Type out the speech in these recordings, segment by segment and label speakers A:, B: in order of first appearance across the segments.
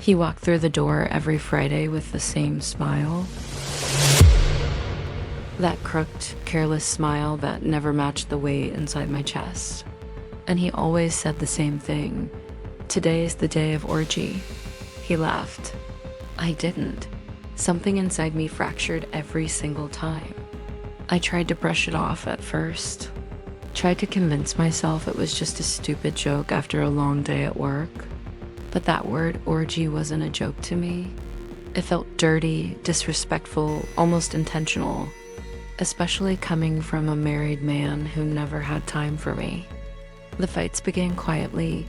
A: He walked through the door every Friday with the same smile. That crooked, careless smile that never matched the weight inside my chest. And he always said the same thing. "Today is the day of orgy." He laughed. I didn't. Something inside me fractured every single time. I tried to brush it off at first. Tried to convince myself it was just a stupid joke after a long day at work. But that word orgy wasn't a joke to me. It felt dirty, disrespectful, almost intentional. Especially coming from a married man who never had time for me. The fights began quietly,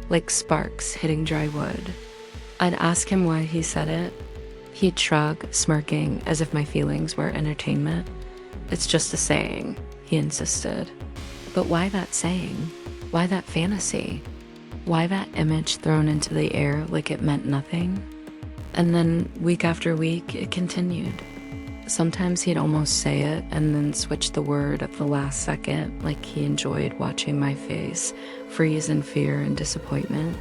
A: like sparks hitting dry wood. I'd ask him why he said it. He'd shrug, smirking as if my feelings were entertainment. "It's just a saying," he insisted. But why that saying? Why that fantasy? Why that image thrown into the air like it meant nothing? And then, week after week, it continued. Sometimes he'd almost say it and then switch the word at the last second, like he enjoyed watching my face freeze in fear and disappointment.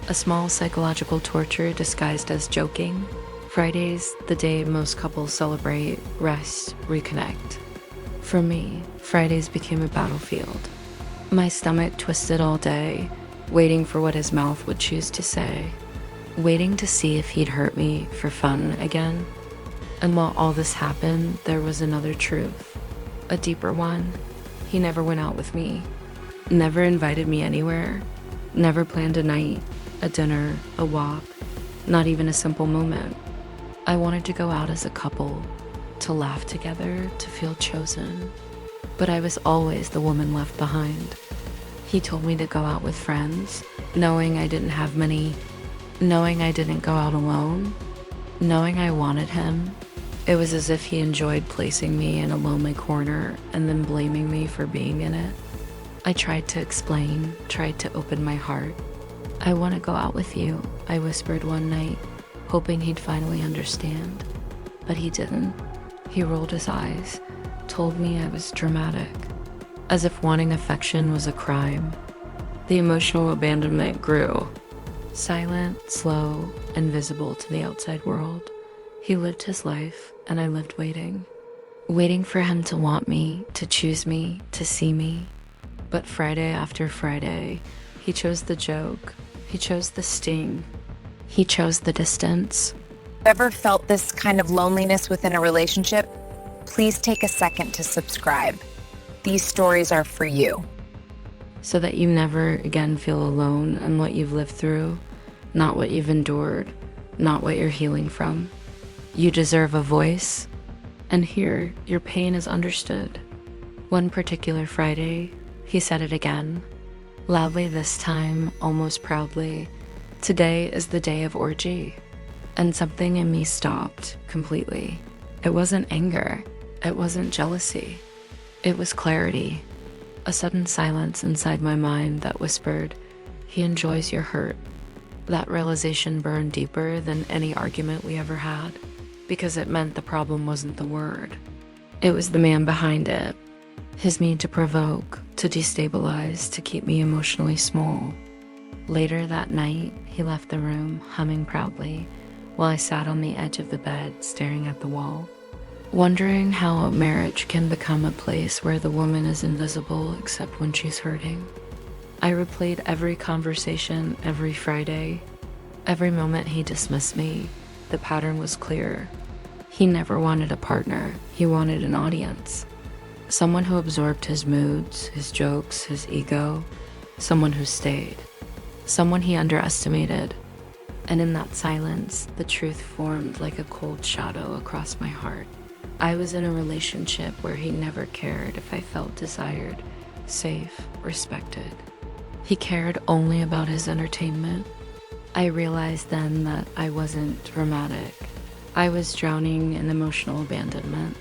A: A small psychological torture disguised as joking. Fridays, the day most couples celebrate, rest, reconnect. For me, Fridays became a battlefield. My stomach twisted all day, waiting for what his mouth would choose to say, waiting to see if he'd hurt me for fun again. And while all this happened, there was another truth, a deeper one. He never went out with me, never invited me anywhere, never planned a night, a dinner, a walk, not even a simple moment. I wanted to go out as a couple, to laugh together, to feel chosen. But I was always the woman left behind. He told me to go out with friends, knowing I didn't have many, knowing I didn't go out alone, knowing I wanted him. It was as if he enjoyed placing me in a lonely corner and then blaming me for being in it. I tried to explain, tried to open my heart. "I want to go out with you," I whispered one night, hoping he'd finally understand. But he didn't. He rolled his eyes, told me I was dramatic, as if wanting affection was a crime. The emotional abandonment grew. Silent, slow, invisible to the outside world. He lived his life, and I lived waiting. Waiting for him to want me, to choose me, to see me. But Friday after Friday, he chose the joke. He chose the sting. He chose the distance.
B: Ever felt this kind of loneliness within a relationship? Please take a second to subscribe. These stories are for you.
A: So that you never again feel alone in what you've lived through, not what you've endured, not what you're healing from. You deserve a voice, and here, your pain is understood. One particular Friday, he said it again, loudly this time, almost proudly. "Today is the day of orgy." And something in me stopped completely. It wasn't anger. It wasn't jealousy. It was clarity. A sudden silence inside my mind that whispered, "He enjoys your hurt." That realization burned deeper than any argument we ever had, because it meant the problem wasn't the word. It was the man behind it. His need to provoke, to destabilize, to keep me emotionally small. Later that night, he left the room, humming proudly, while I sat on the edge of the bed, staring at the wall, wondering how a marriage can become a place where the woman is invisible except when she's hurting. I replayed every conversation every Friday. Every moment he dismissed me, the pattern was clear. He never wanted a partner. He wanted an audience. Someone who absorbed his moods, his jokes, his ego. Someone who stayed. Someone he underestimated. And in that silence, the truth formed like a cold shadow across my heart. I was in a relationship where he never cared if I felt desired, safe, respected. He cared only about his entertainment. I realized then that I wasn't dramatic. I was drowning in emotional abandonment,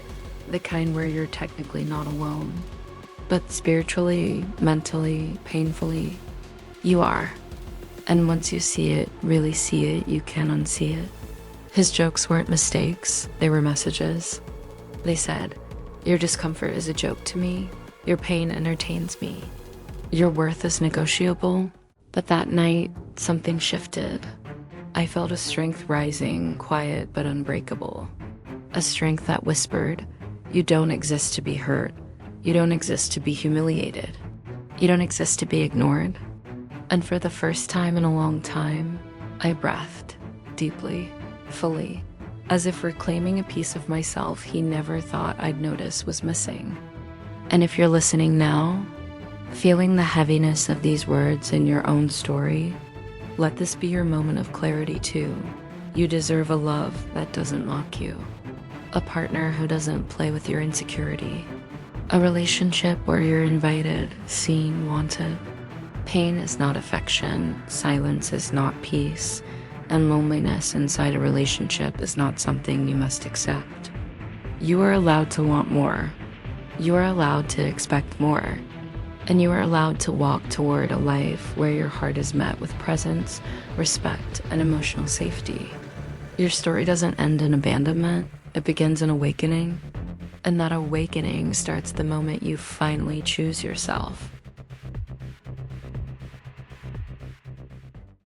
A: the kind where you're technically not alone. But spiritually, mentally, painfully, you are. And once you see it, really see it, you can't unsee it. His jokes weren't mistakes, they were messages. They said, "Your discomfort is a joke to me. Your pain entertains me. Your worth is negotiable." But that night, something shifted. I felt a strength rising, quiet but unbreakable. A strength that whispered, "You don't exist to be hurt. You don't exist to be humiliated. You don't exist to be ignored." And for the first time in a long time, I breathed deeply, fully, as if reclaiming a piece of myself he never thought I'd notice was missing. And if you're listening now, feeling the heaviness of these words in your own story, let this be your moment of clarity too. You deserve a love that doesn't mock you, a partner who doesn't play with your insecurity, a relationship where you're invited, seen, wanted. Pain is not affection, silence is not peace, and loneliness inside a relationship is not something you must accept. You are allowed to want more. You are allowed to expect more. And you are allowed to walk toward a life where your heart is met with presence, respect, and emotional safety. Your story doesn't end in abandonment, it begins in awakening. And that awakening starts the moment you finally choose yourself.